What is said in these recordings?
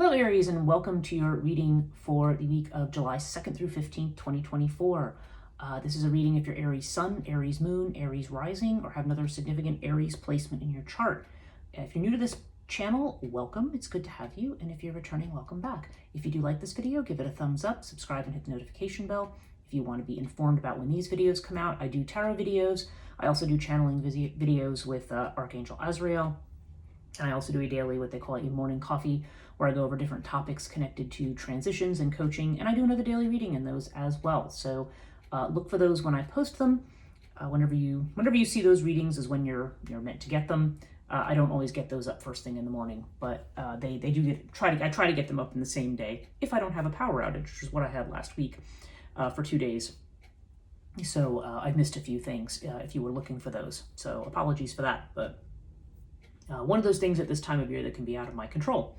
Hello Aries, and welcome to your reading for the week of July 2nd through 15th, 2024. This is a reading if you're Aries Sun, Aries Moon, Aries Rising, or have another significant Aries placement in your chart. If you're new to this channel, welcome. It's good to have you. And if you're returning, welcome back. If you do like this video, give it a thumbs up, subscribe, and hit the notification bell. If you want to be informed about when these videos come out, I do tarot videos. I also do channeling videos with Archangel Azrael. And I also do a daily, what they call a morning coffee, where I go over different topics connected to transitions and coaching, and I do another daily reading in those as well. So look for those when I post them. Whenever you see those readings is when you're meant to get them. I don't always get those up first thing in the morning, but they do I try to get them up in the same day if I don't have a power outage, which is what I had last week for 2 days. So I've missed a few things if you were looking for those. So apologies for that, but one of those things at this time of year that can be out of my control.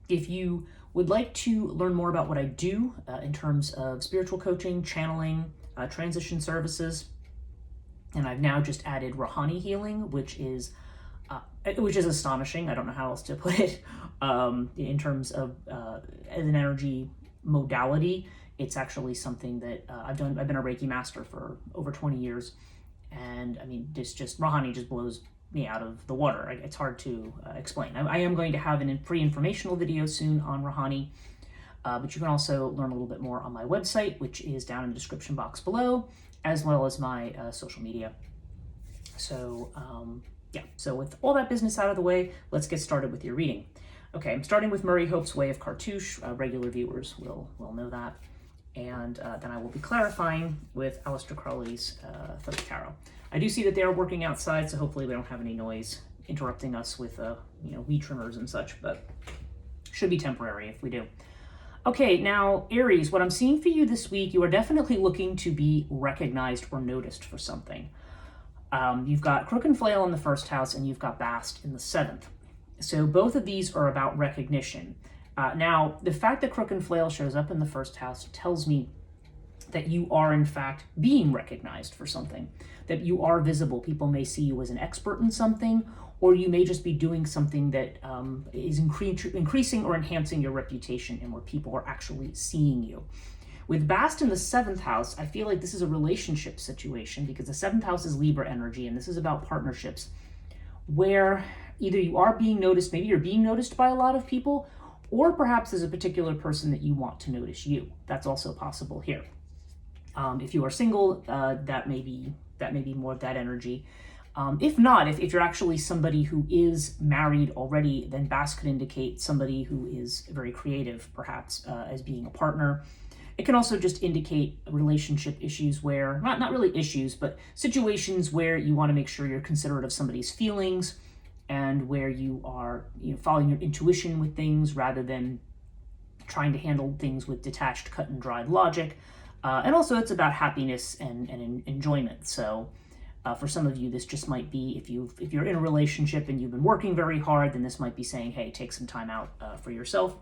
If you would like to learn more about what I do in terms of spiritual coaching, channeling, transition services, and I've now just added Rouhani healing, which is astonishing. I don't know how else to put it. In terms of as an energy modality, it's actually something that I've done. I've been a Reiki master for over 20 years, and I mean, just Rouhani just blows me out of the water. It's hard to explain. I am going to have a free informational video soon on Rouhani, but you can also learn a little bit more on my website, which is down in the description box below, as well as my social media. So yeah, so with all that business out of the way, let's get started with your reading. Okay, I'm starting with Murray Hope's Way of Cartouche. Regular viewers will know that. And then I will be clarifying with Aleister Crowley's Third Tarot. I do see that they are working outside, so hopefully we don't have any noise interrupting us with weed trimmers and such, but should be temporary if we do. Okay, now Aries, what I'm seeing for you this week, you are definitely looking to be recognized or noticed for something. You've got Crook and Flail in the first house, and you've got Bast in the seventh. So both of these are about recognition. Now, the fact that Crook and Flail shows up in the first house tells me that you are, in fact, being recognized for something, that you are visible. People may see you as an expert in something, or you may just be doing something that is increasing or enhancing your reputation and where people are actually seeing you. With Bast in the seventh house, I feel like this is a relationship situation because the seventh house is Libra energy, and this is about partnerships where either you are being noticed, maybe you're being noticed by a lot of people, or perhaps there's a particular person that you want to notice you. That's also possible here. If you are single, that may be more of that energy. If not, if you're actually somebody who is married already, then Bast could indicate somebody who is very creative, perhaps as being a partner. It can also just indicate relationship issues where, not really issues, but situations where you want to make sure you're considerate of somebody's feelings and where you are following your intuition with things rather than trying to handle things with detached, cut and dried logic. And also it's about happiness and enjoyment. So for some of you, this just might be, if you're in a relationship and you've been working very hard, then this might be saying, hey, take some time out for yourself.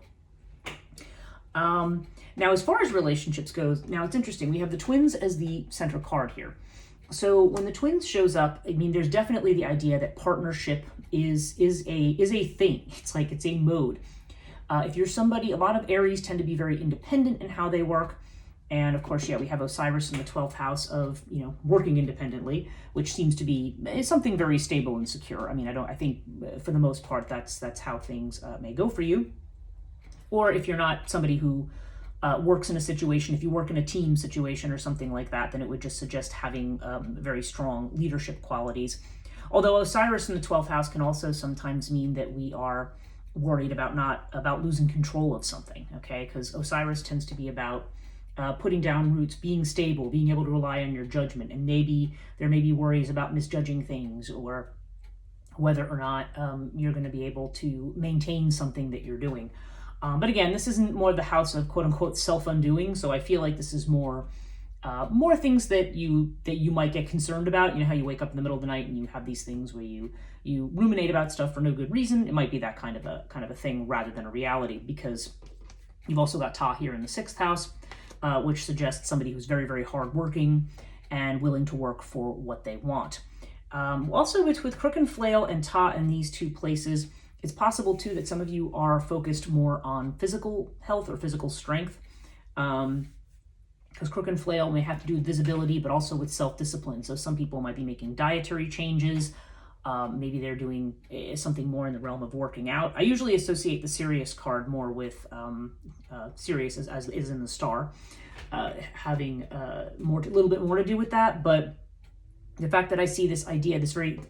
Now, as far as relationships goes, now it's interesting. We have the twins as the center card here. So when the twins shows up, I mean, there's definitely the idea that partnership is a thing. It's like it's a mode. If you're somebody, a lot of Aries tend to be very independent in how they work. And of course, yeah, we have Osiris in the 12th house of, working independently, which seems to be something very stable and secure. I mean, I think for the most part, that's how things may go for you. Or if you're not somebody who works in a situation, if you work in a team situation or something like that, then it would just suggest having very strong leadership qualities. Although Osiris in the 12th house can also sometimes mean that we are worried about losing control of something, okay? Because Osiris tends to be about putting down roots, being stable, being able to rely on your judgment, and maybe there may be worries about misjudging things or whether or not you're going to be able to maintain something that you're doing. But again, this isn't more the house of quote unquote self-undoing, so I feel like this is more things that you might get concerned about. You know how you wake up in the middle of the night and you have these things where you ruminate about stuff for no good reason. It might be that kind of a thing rather than a reality, because you've also got Ta here in the 6th house, which suggests somebody who's very, very hardworking and willing to work for what they want. Also with Crook and Flail and Ta in these two places, It's possible too that some of you are focused more on physical health or physical strength, because crook and flail may have to do with visibility, but also with self-discipline. So some people might be making dietary changes. Maybe they're doing something more in the realm of working out. I usually associate the Sirius card more with Sirius as is in the star, having a little bit more to do with that. But the fact that I see this idea, this very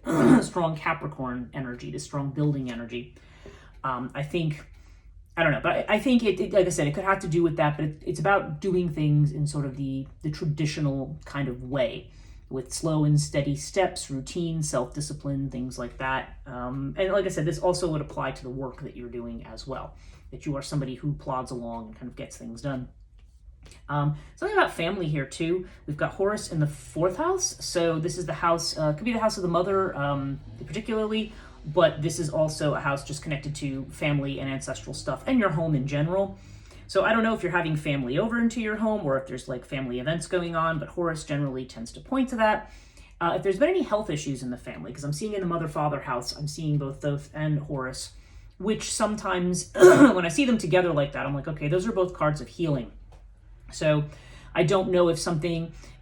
strong Capricorn energy, this strong building energy, I think, I don't know, but I think it, like I said, it could have to do with that, but it's about doing things in sort of the traditional kind of way, with slow and steady steps, routine, self-discipline, things like that. And like I said, this also would apply to the work that you're doing as well, that you are somebody who plods along and kind of gets things done. Something about family here too. We've got Horus in the 4th house. So this is the house, could be the house of the mother particularly, but this is also a house just connected to family and ancestral stuff and your home in general. So I don't know if you're having family over into your home or if there's like family events going on, but Horus generally tends to point to that. If there's been any health issues in the family, because I'm seeing in the mother-father house, I'm seeing both Thoth and Horus, which sometimes when I see them together like that, I'm like, okay, those are both cards of healing. So I don't know if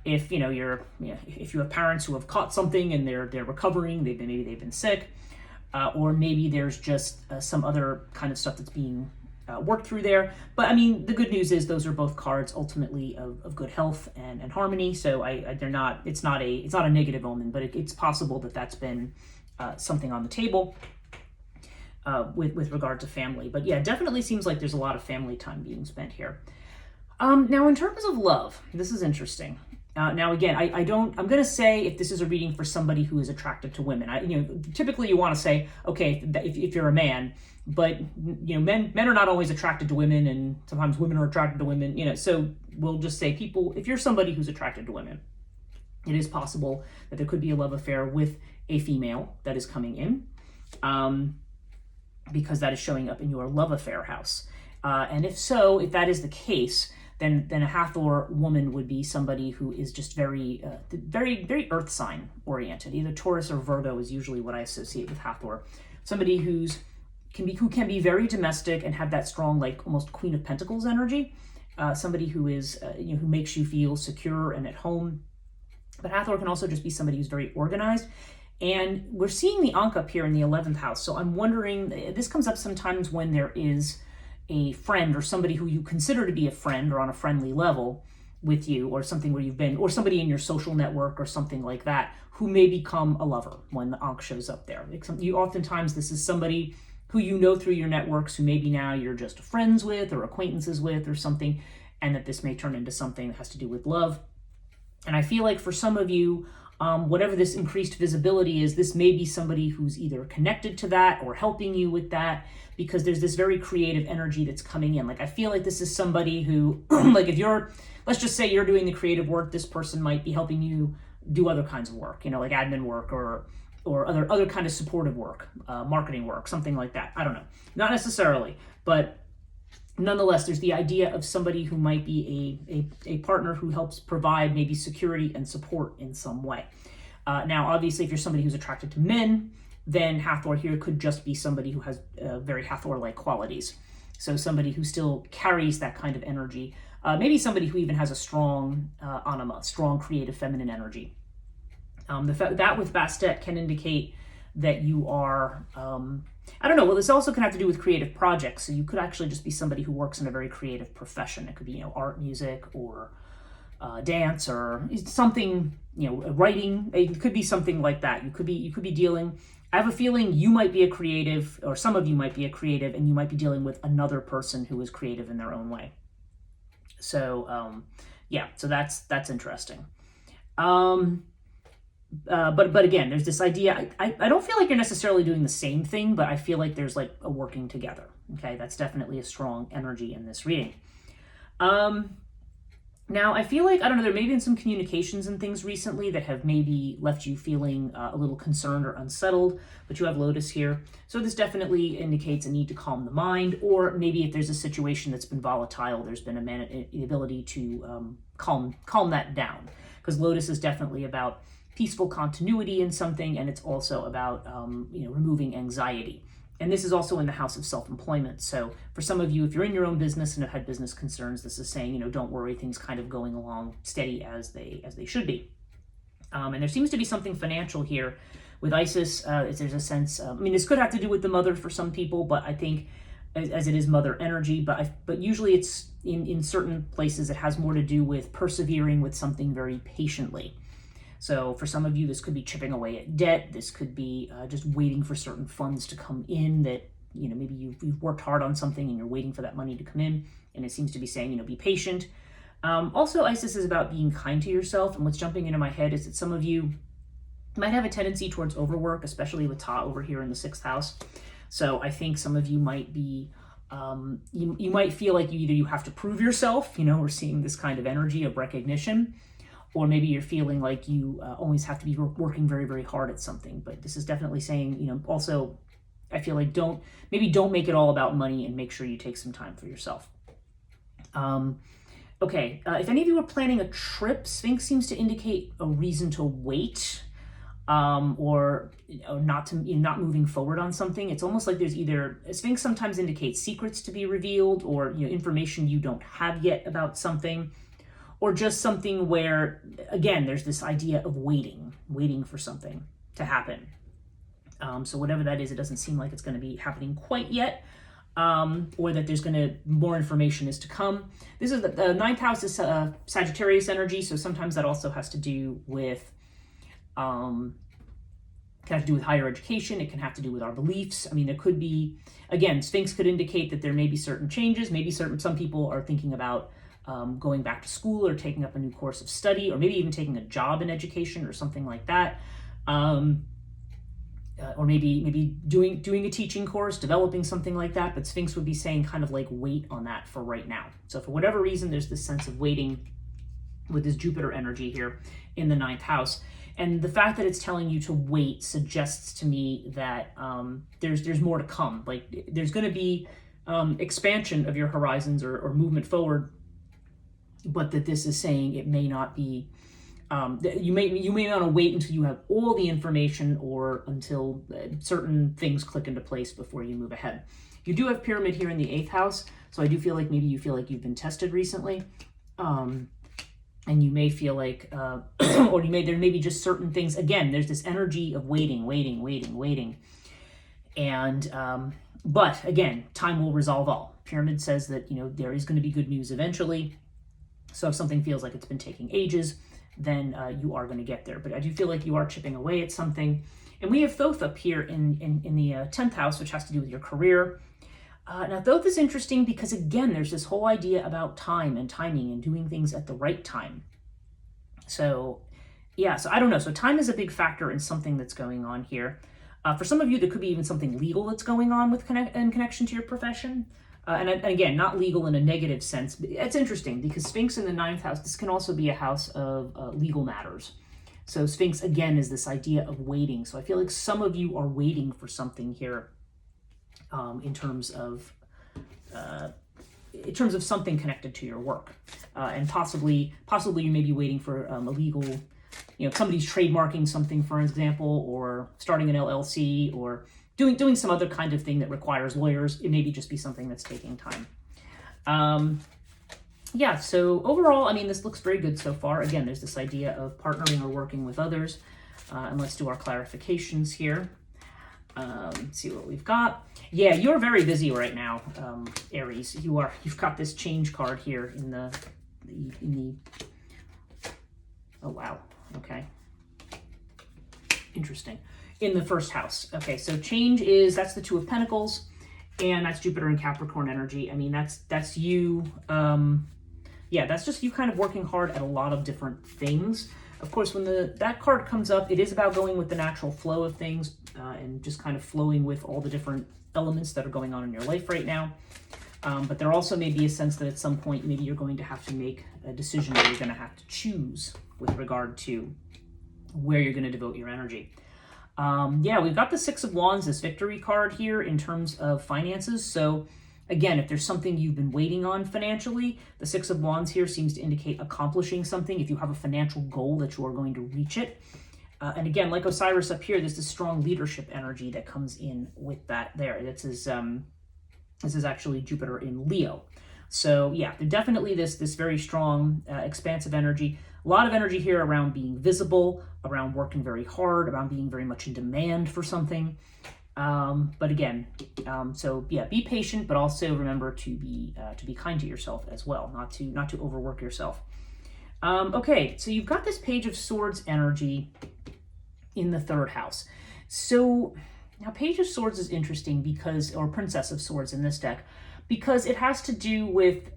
if you have parents who have caught something and they're recovering, maybe they've been sick, or maybe there's just some other kind of stuff that's being worked through there. But I mean, the good news is those are both cards ultimately of good health and harmony. So it's not a negative omen, but it's possible that that's been something on the table with regard to family. But yeah, definitely seems like there's a lot of family time being spent here. Now, in terms of love, this is interesting. Now, again, I'm going to say if this is a reading for somebody who is attracted to women, typically you want to say, okay, if you're a man, but men are not always attracted to women, and sometimes women are attracted to women. So we'll just say if you're somebody who's attracted to women, it is possible that there could be a love affair with a female that is coming in, because that is showing up in your love affair house. And if that is the case, then a Hathor woman would be somebody who is just very, very earth sign oriented. Either Taurus or Virgo is usually what I associate with Hathor. Somebody who can be very domestic and have that strong, like almost Queen of Pentacles energy. Somebody who is, who makes you feel secure and at home. But Hathor can also just be somebody who's very organized. And we're seeing the Ankh up here in the 11th house. So I'm wondering, this comes up sometimes when there is a friend or somebody who you consider to be a friend or on a friendly level with you, or something where you've been, or somebody in your social network or something like that, who may become a lover when the Ankh shows up there. Oftentimes this is somebody who you know through your networks, who maybe now you're just friends with or acquaintances with or something, and that this may turn into something that has to do with love. And I feel like for some of you, whatever this increased visibility is, this may be somebody who's either connected to that or helping you with that, because there's this very creative energy that's coming in. Like, I feel like this is somebody who, like let's just say you're doing the creative work, this person might be helping you do other kinds of work, like admin work or other kind of supportive work, marketing work, something like that. I don't know. Not necessarily, but nonetheless, there's the idea of somebody who might be a partner who helps provide maybe security and support in some way. Now, obviously, if you're somebody who's attracted to men, then Hathor here could just be somebody who has very Hathor-like qualities. So somebody who still carries that kind of energy. Maybe somebody who even has a strong anima, strong creative feminine energy. The fact that with Bastet can indicate that you are, I don't know, well, this also can have to do with creative projects. So you could actually just be somebody who works in a very creative profession. It could be, art, music, or dance, or something, writing. It could be something like that. You could be dealing, I have a feeling you might be a creative, or some of you might be a creative, and you might be dealing with another person who is creative in their own way. So, yeah, so that's interesting. But again, there's this idea, I don't feel like you're necessarily doing the same thing, but I feel like there's like a working together. Okay, that's definitely a strong energy in this reading. Now, I feel like, I don't know, there may have been some communications and things recently that have maybe left you feeling a little concerned or unsettled, but you have Lotus here. So this definitely indicates a need to calm the mind, or maybe if there's a situation that's been volatile, there's been the ability to calm that down. Because Lotus is definitely about peaceful continuity in something, and it's also about removing anxiety. And this is also in the house of self-employment. So for some of you, if you're in your own business and have had business concerns, this is saying, don't worry, things kind of going along steady as they should be. And there seems to be something financial here with Isis. There's a sense, this could have to do with the mother for some people, but I think as it is mother energy, but usually it's in certain places, it has more to do with persevering with something very patiently. So for some of you, this could be chipping away at debt. This could be just waiting for certain funds to come in that, maybe you've worked hard on something and you're waiting for that money to come in. And it seems to be saying, be patient. Also, Isis is about being kind to yourself. And what's jumping into my head is that some of you might have a tendency towards overwork, especially with Ta over here in the 6th house. So I think some of you might be, you might feel like you have to prove yourself. We're seeing this kind of energy of recognition. Or maybe you're feeling like you always have to be working very, very hard at something. But this is definitely saying, also, I feel like don't make it all about money and make sure you take some time for yourself. Okay, if any of you are planning a trip, Sphinx seems to indicate a reason to wait, or not moving forward on something. It's almost like there's either, Sphinx sometimes indicates secrets to be revealed, or information you don't have yet about something. Or just something where, again, there's this idea of waiting for something to happen. So whatever that is, it doesn't seem like it's going to be happening quite yet, or that there's more information is to come. This is the 9th house is Sagittarius energy, so sometimes that also has to do with, higher education. It can have to do with our beliefs. There could be, again, Sphinx could indicate that there may be certain changes. Maybe some people are thinking about going back to school or taking up a new course of study, or maybe even taking a job in education or something like that. Or maybe doing a teaching course, developing something like that. But Sphinx would be saying kind of like wait on that for right now. So for whatever reason, there's this sense of waiting with this Jupiter energy here in the 9th house. And the fact that it's telling you to wait suggests to me that there's more to come. Like there's going to be expansion of your horizons or movement forward. But that this is saying it may not be, you may want to wait until you have all the information, or until certain things click into place before you move ahead. You do have Pyramid here in the 8th house, so I do feel like maybe you feel like you've been tested recently, and you may feel like, or there may be just certain things. Again, there's this energy of waiting, and but again, time will resolve all. Pyramid says that there is going to be good news eventually. So if something feels like it's been taking ages, then you are going to get there. But I do feel like you are chipping away at something. And we have Thoth up here in the 10th house, which has to do with your career. Now, Thoth is interesting because, again, there's this whole idea about time and timing and doing things at the right time. So, yeah, so I don't know. So time is a big factor in something that's going on here. For some of you, there could be even something legal that's going on in connection to your profession. And again, not legal in a negative sense. But it's interesting because Sphinx in the 9th house, this can also be a house of legal matters. So Sphinx, again, is this idea of waiting. So I feel like some of you are waiting for something here in terms of something connected to your work. And possibly you may be waiting for a legal, somebody's trademarking something, for example, or starting an LLC, or doing some other kind of thing that requires lawyers. It may just be something that's taking time. Yeah, so overall, this looks very good so far. Again, there's this idea of partnering or working with others. And let's do our clarifications here. Let's see what we've got. Yeah, you're very busy right now, Aries. You've got this change card here in the oh wow, okay. Interesting. In the 1st house. Okay, so change that's the 2 of Pentacles, and that's Jupiter and Capricorn energy. That's you. That's just you kind of working hard at a lot of different things. Of course, when that card comes up, it is about going with the natural flow of things and just kind of flowing with all the different elements that are going on in your life right now. But there also may be a sense that at some point, maybe you're going to have to make a decision where you're going to have to choose with regard to where you're going to devote your energy. We've got the 6 of Wands, this victory card here in terms of finances. So again, if there's something you've been waiting on financially, the 6 of Wands here seems to indicate accomplishing something. If you have a financial goal that you are going to reach it. And again, like Osiris up here, there's this strong leadership energy that comes in with that there. This is actually Jupiter in Leo. So yeah, there's definitely this very strong, expansive energy. A lot of energy here around being visible, around working very hard, around being very much in demand for something. But again, so yeah, be patient, but also remember to be kind to yourself as well, not to overwork yourself. Okay, so you've got this Page of Swords energy in the 3rd house. So now Page of Swords is interesting because, or Princess of Swords in this deck, because it has to do with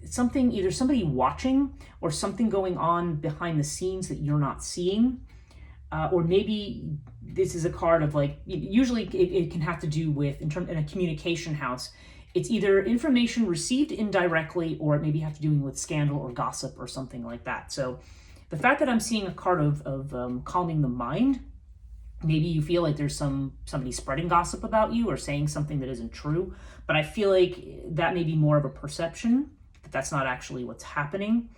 something, either somebody watching or something going on behind the scenes that you're not seeing. Or maybe this is a card of like, usually it can have to do with, in a communication house, it's either information received indirectly or it maybe have to do with scandal or gossip or something like that. So the fact that I'm seeing a card of calming the mind, maybe you feel like there's somebody spreading gossip about you or saying something that isn't true, but I feel like that may be more of a perception, that that's not actually what's happening.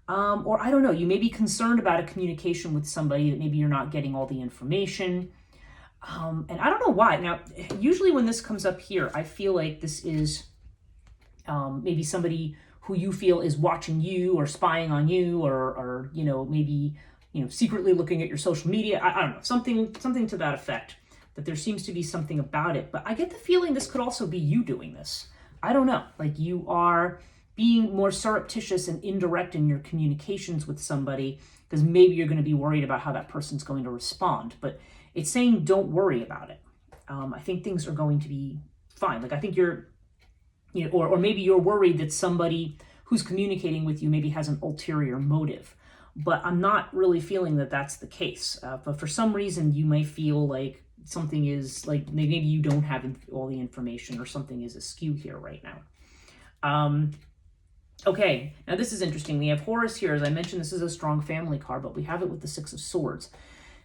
Or I don't know, you may be concerned about a communication with somebody that maybe you're not getting all the information. And I don't know why. Now, usually when this comes up here, I feel like this is maybe somebody who you feel is watching you or spying on you, or maybe secretly looking at your social media. I don't know, something to that effect, that there seems to be something about it. But I get the feeling this could also be you doing this. I don't know, like you are being more surreptitious and indirect in your communications with somebody because maybe you're going to be worried about how that person's going to respond. But it's saying don't worry about it. I think things are going to be fine. Like I think you're, or maybe you're worried that somebody who's communicating with you maybe has an ulterior motive. But I'm not really feeling that that's the case. But for some reason, you may feel like something is, like maybe you don't have all the information or something is askew here right now. Okay, now this is interesting. We have Horus here. As I mentioned, this is a strong family card, but we have it with the 6 of Swords.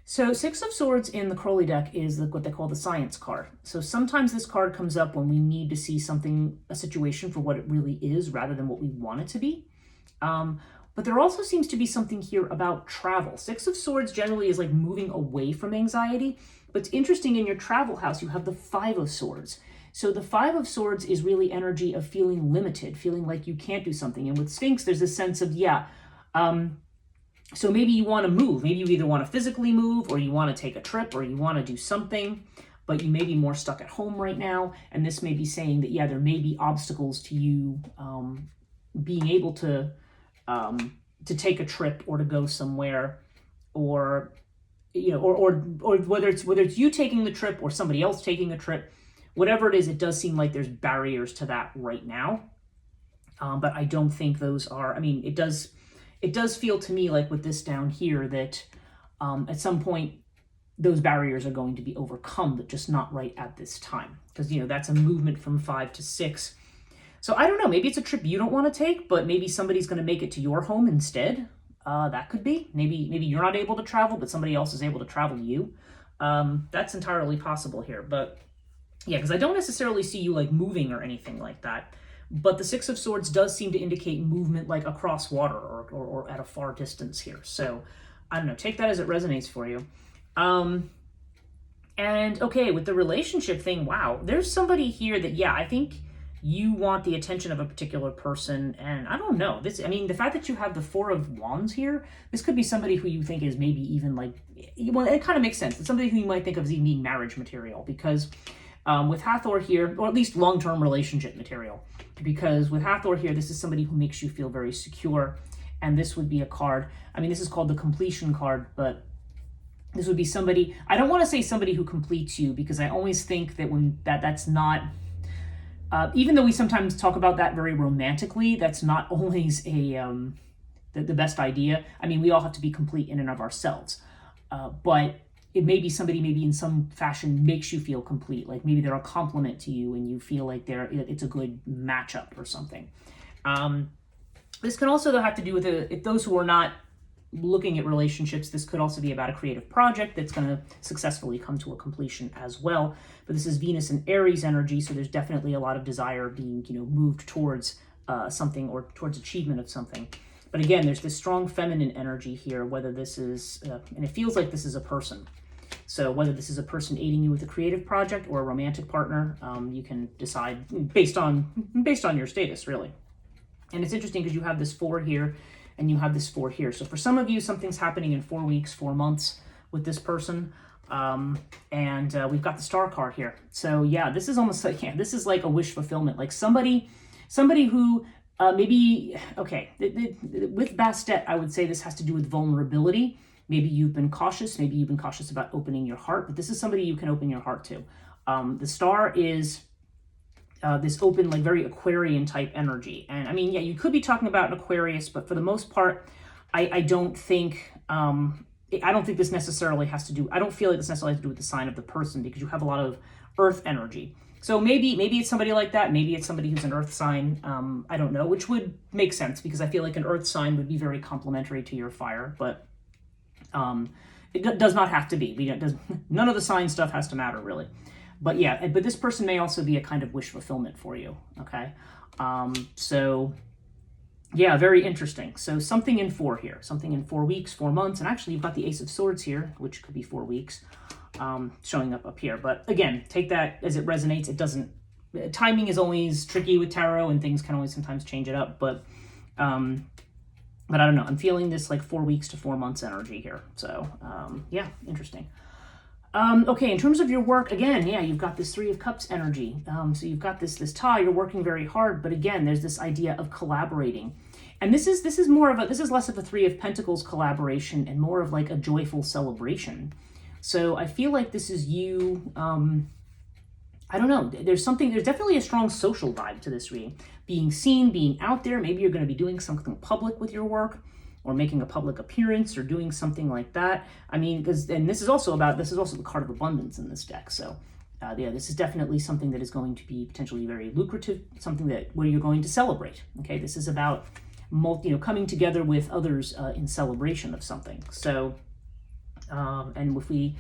So 6 of Swords in the Crowley deck is what they call the science card. So sometimes this card comes up when we need to see something, a situation for what it really is rather than what we want it to be. But there also seems to be something here about travel. 6 of Swords generally is like moving away from anxiety. But it's interesting, in your travel house, you have the 5 of Swords. So the 5 of Swords is really energy of feeling limited, feeling like you can't do something. And with Sphinx, there's this sense of, so maybe you want to move. Maybe you either want to physically move, or you want to take a trip, or you want to do something, but you may be more stuck at home right now. And this may be saying that, there may be obstacles to you being able to take a trip or to go somewhere, or whether it's you taking the trip or somebody else taking a trip. Whatever it is, it does seem like there's barriers to that right now. But I don't think those are, it does feel to me like with this down here that at some point those barriers are going to be overcome, but just not right at this time. Because, that's a movement from 5 to 6. So I don't know, maybe it's a trip you don't want to take, but maybe somebody's going to make it to your home instead. That could be. Maybe you're not able to travel, but somebody else is able to travel to you. That's entirely possible here. But yeah, because I don't necessarily see you like moving or anything like that. But the 6 of Swords does seem to indicate movement like across water or at a far distance here. So I don't know, take that as it resonates for you. And okay, with the relationship thing, wow, there's somebody here that, I think you want the attention of a particular person. And I don't know, the fact that you have the 4 of Wands here, this could be somebody who you think is maybe even like, well, it kind of makes sense. It's somebody who you might think of as even being marriage material, because with Hathor here, or at least long-term relationship material, because with Hathor here, this is somebody who makes you feel very secure. And this would be a card, this is called the completion card, but this would be somebody, I don't want to say somebody who completes you, because I always think that that's not, even though we sometimes talk about that very romantically, that's not always the best idea. We all have to be complete in and of ourselves. But it may be somebody maybe in some fashion makes you feel complete. Like maybe they're a compliment to you and you feel like it's a good matchup or something. This can also though have to do with if those who are not looking at relationships, this could also be about a creative project that's going to successfully come to a completion as well. But this is Venus and Aries energy, so there's definitely a lot of desire being, moved towards something or towards achievement of something. But again, there's this strong feminine energy here, whether this is, and it feels like this is a person. So whether this is a person aiding you with a creative project or a romantic partner, you can decide based on your status, really. And it's interesting because you have this 4 here and you have this 4 here. So for some of you, something's happening in 4 weeks, 4 months with this person. And we've got the star card here. So yeah, this is almost like, yeah, this is like a wish fulfillment. Like somebody who maybe, okay, with Bastet, I would say this has to do with vulnerability. Maybe you've been cautious. Maybe you've been cautious about opening your heart, but this is somebody you can open your heart to. The star is this open, like very Aquarian type energy. And I mean, yeah, you could be talking about an Aquarius, but for the most part, I don't think this necessarily has to do, I don't feel like this necessarily has to do with the sign of the person, because you have a lot of earth energy. So maybe it's somebody like that. Maybe it's somebody who's an earth sign. I don't know, which would make sense because I feel like an earth sign would be very complementary to your fire, but it does not have to be. None of the sign stuff has to matter, really. But yeah, but this person may also be a kind of wish fulfillment for you, okay? So yeah, very interesting. So something in 4 here, something in 4 weeks, 4 months, and actually you've got the Ace of Swords here, which could be 4 weeks, showing up here. But again, take that as it resonates. It doesn't, timing is always tricky with tarot and things can always sometimes change it up, but I don't know. I'm feeling this like 4 weeks to 4 months energy here. So yeah, interesting. Okay, in terms of your work, again, yeah, you've got this 3 of Cups energy. So you've got this tie, you're working very hard, but again, there's this idea of collaborating. And this is less of a 3 of Pentacles collaboration and more of like a joyful celebration. So I feel like this is you, I don't know, there's definitely a strong social vibe to this reading. Being seen, being out there, maybe you're going to be doing something public with your work, or making a public appearance, or doing something like that. I mean, and this is also the card of abundance in this deck. So yeah, this is definitely something that is going to be potentially very lucrative, something where you're going to celebrate. Okay, this is about coming together with others in celebration of something. So, and if we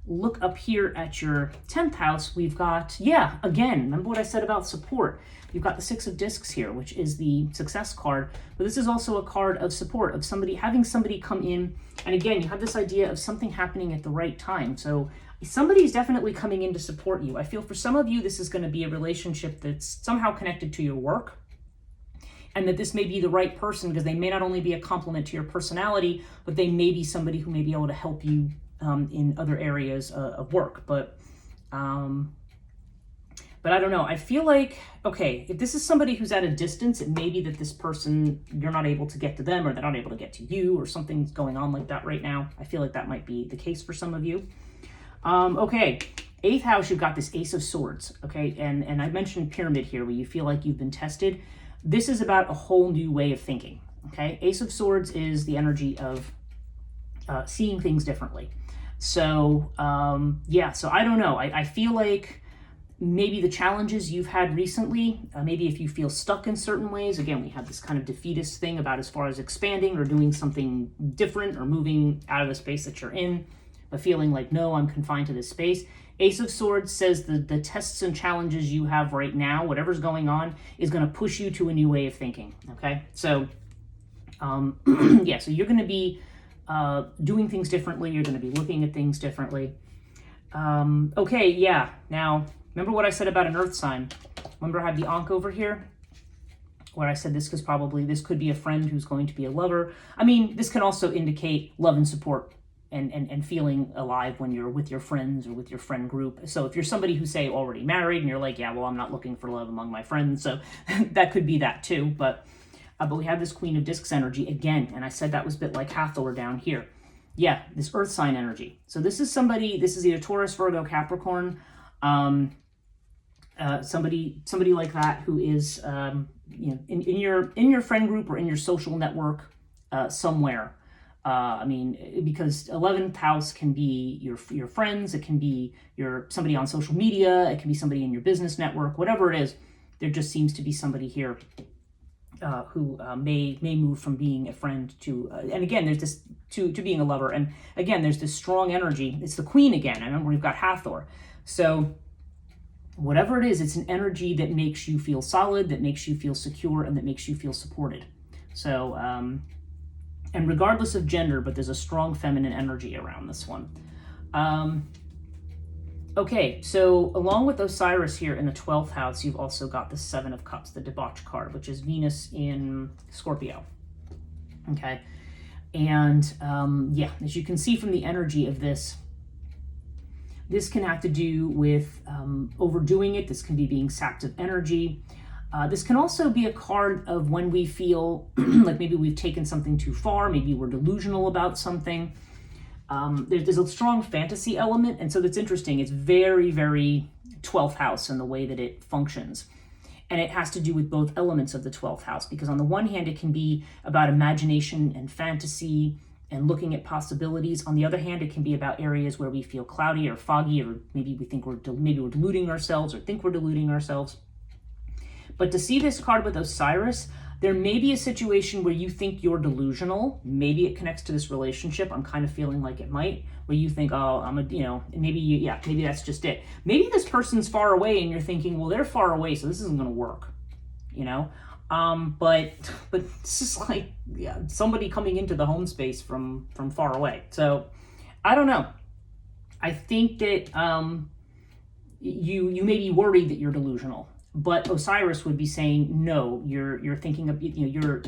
look up here at your 10th house, we've got, yeah, again, remember what I said about support. You've got the 6 of Discs here, which is the success card, but this is also a card of support, of having somebody come in. And again, you have this idea of something happening at the right time. So somebody's definitely coming in to support you. I feel for some of you, this is going to be a relationship that's somehow connected to your work, and that this may be the right person because they may not only be a complement to your personality, but they may be somebody who may be able to help you in other areas of work. But I don't know. I feel like, okay, if this is somebody who's at a distance, it may be that this person, you're not able to get to them, or they're not able to get to you, or something's going on like that right now. I feel like that might be the case for some of you. Okay, 8th house, you've got this Ace of Swords, okay? And I mentioned Pyramid here, where you feel like you've been tested. This is about a whole new way of thinking, okay? Ace of Swords is the energy of seeing things differently. So, yeah, so I don't know. I feel like maybe the challenges you've had recently, maybe if you feel stuck in certain ways, again, we have this kind of defeatist thing about as far as expanding or doing something different or moving out of the space that you're in, but feeling like, no, I'm confined to this space. Ace of Swords says the tests and challenges you have right now, whatever's going on, is going to push you to a new way of thinking, okay? So, yeah, so you're going to be doing things differently. You're going to be looking at things differently. Okay, yeah, now, remember what I said about an earth sign? Remember I have the Ankh over here? Where I said this could be a friend who's going to be a lover. I mean, this can also indicate love and support and feeling alive when you're with your friends or with your friend group. So if you're somebody who's, say, already married and you're like, yeah, well, I'm not looking for love among my friends, so that could be that too. But we have this Queen of Discs energy again, and I said that was a bit like Hathor down here. Yeah, this earth sign energy. So this is either Taurus, Virgo, Capricorn, somebody like that who is in your friend group or in your social network somewhere. I mean, because 11th house can be your friends, it can be somebody on social media, it can be somebody in your business network, whatever it is. There just seems to be somebody here who may move from being a friend to, and again, there's this to being a lover. And again, there's this strong energy. It's the Queen again. I remember we've got Hathor. So whatever it is, it's an energy that makes you feel solid, that makes you feel secure, and that makes you feel supported. So, and regardless of gender, but there's a strong feminine energy around this one. Okay, so along with Osiris here in the 12th house, you've also got the Seven of Cups, the debauch card, which is Venus in Scorpio. Okay, and yeah, as you can see from the energy of this, this can have to do with overdoing it. This can be being sapped of energy. This can also be a card of when we feel like maybe we've taken something too far, maybe we're delusional about something. There's a strong fantasy element, and so that's interesting. It's very, very 12th house in the way that it functions. And it has to do with both elements of the 12th house, because on the one hand, it can be about imagination and fantasy and looking at possibilities. On the other hand, it can be about areas where we feel cloudy or foggy, or maybe we think we're deluding ourselves or think we're deluding ourselves. But to see this card with Osiris, there may be a situation where you think you're delusional. Maybe it connects to this relationship. I'm kind of feeling like it might, where you think, oh, maybe that's just it. Maybe this person's far away and you're thinking, well, they're far away, so this isn't going to work, but this is like, somebody coming into the home space from far away. So I don't know. I think that you may be worried that you're delusional. But Osiris would be saying, no, you're thinking of, you're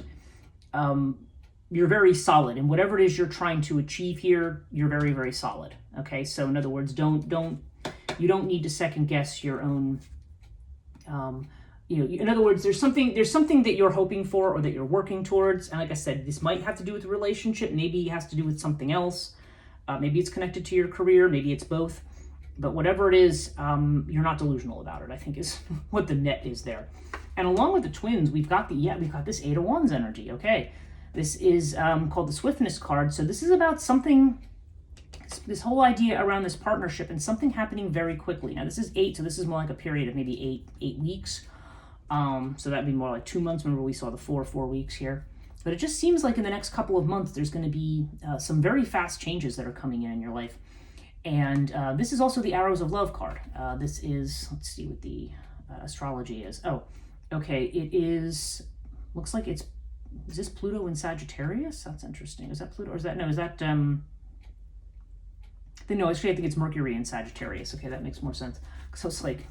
very solid, and whatever it is you're trying to achieve here, you're very, very solid. Okay, so in other words, you don't need to second guess your own. In other words, there's something that you're hoping for or that you're working towards, and like I said, this might have to do with a relationship. Maybe it has to do with something else. Maybe it's connected to your career. Maybe it's both. But whatever it is, you're not delusional about it, I think is what the net is there. And along with the twins, we've got this Eight of Wands energy. Okay, this is called the Swiftness card. So this is about something, this whole idea around this partnership and something happening very quickly. Now this is 8, so this is more like a period of maybe eight weeks. So that'd be more like 2 months. Remember we saw the 4 weeks here. But it just seems like in the next couple of months, there's going to be some very fast changes that are coming in your life. And this is also the Arrows of Love card. This is, let's see what the astrology is. Oh, okay, it is, looks like is this Pluto in Sagittarius? That's interesting. Is that Pluto, or is that, no, actually I think it's Mercury in Sagittarius. Okay, that makes more sense. So it's like,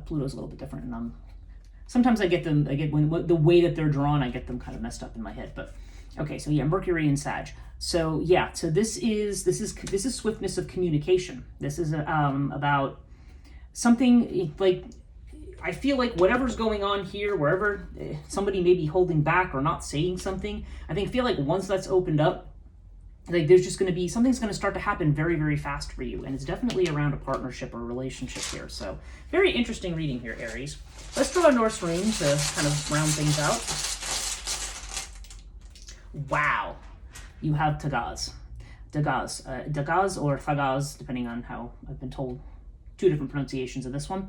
Pluto's a little bit different, and sometimes when the way that they're drawn, I get them kind of messed up in my head, but okay, so yeah, Mercury in Sag. So yeah, so this is swiftness of communication. This is about something like, I feel like whatever's going on here, wherever somebody may be holding back or not saying something, I feel like once that's opened up, like there's just going to be, something's going to start to happen very, very fast for you. And it's definitely around a partnership or relationship here. So very interesting reading here, Aries. Let's draw a Norse rune to kind of round things out. Wow. You have Tagaz. Dagaz or Thagaz, depending on how I've been told. 2 different pronunciations of this one.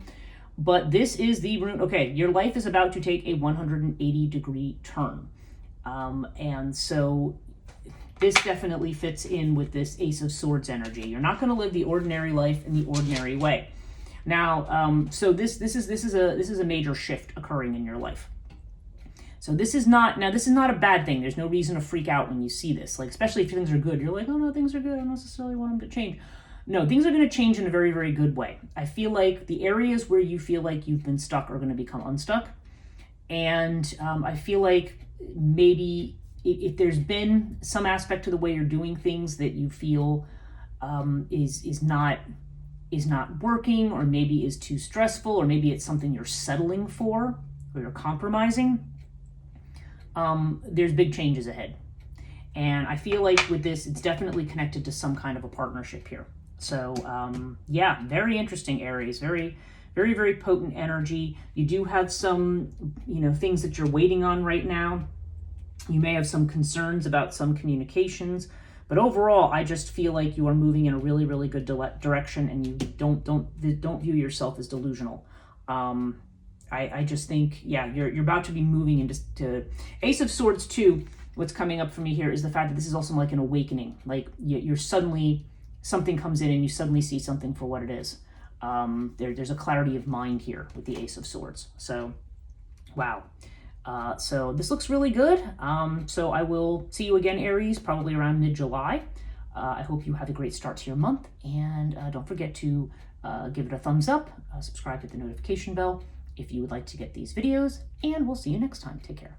But this is the rune. Okay, your life is about to take a 180-degree turn. And so this definitely fits in with this Ace of Swords energy. You're not going to live the ordinary life in the ordinary way. Now, so this is a major shift occurring in your life. So this is not a bad thing. There's no reason to freak out when you see this. Like, especially if things are good. You're like, oh no, things are good. I don't necessarily want them to change. No, things are going to change in a very, very good way. I feel like the areas where you feel like you've been stuck are going to become unstuck. And I feel like maybe if there's been some aspect to the way you're doing things that you feel is not working, or maybe is too stressful, or maybe it's something you're settling for or you're compromising, there's big changes ahead. And I feel like with this, it's definitely connected to some kind of a partnership here. So yeah, very interesting, Aries. Very, very, very potent energy. You do have some, things that you're waiting on right now. You may have some concerns about some communications, but overall, I just feel like you are moving in a really, really good direction, and you don't view yourself as delusional. I just think, yeah, you're about to be moving into Ace of Swords too. What's coming up for me here is the fact that this is also like an awakening. Like you're suddenly, something comes in and you suddenly see something for what it is. There's a clarity of mind here with the Ace of Swords. So, wow. So this looks really good. So I will see you again, Aries, probably around mid-July. I hope you have a great start to your month, and don't forget to give it a thumbs up, subscribe, hit the notification bell if you would like to get these videos, and we'll see you next time. Take care.